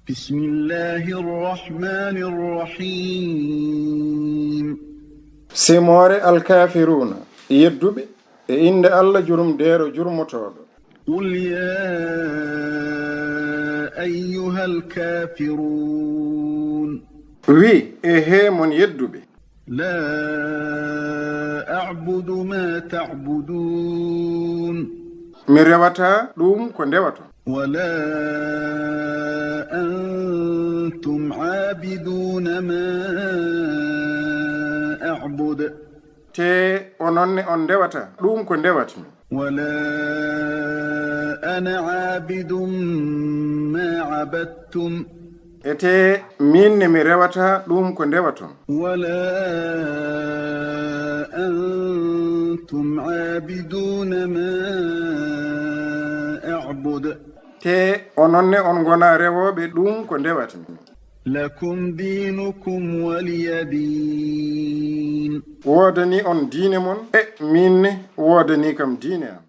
بسم الله الرحمن الرحيم Simore alkafiruna yedduɓe e inde Allah jurumdero jurmotoɗo. قل يا أيها الكافرون wi e he mon yedduɓe لا أعبد ما تعبدون mi rewata ɗum ko ndewato ولا أنتم عابدون ما أعبد te ononne on ndewata ɗum ko ndewatmi ولا أنا عابد ما عبدتم ete minne mi rewata ɗum ko ndewaton ولا أنتم عابدون ما أعبد te ononne on gona rewoɓe ɗum ko ndewatmi لكم دينكم ولي دين wodani on diine mon e minne wodani kam diine am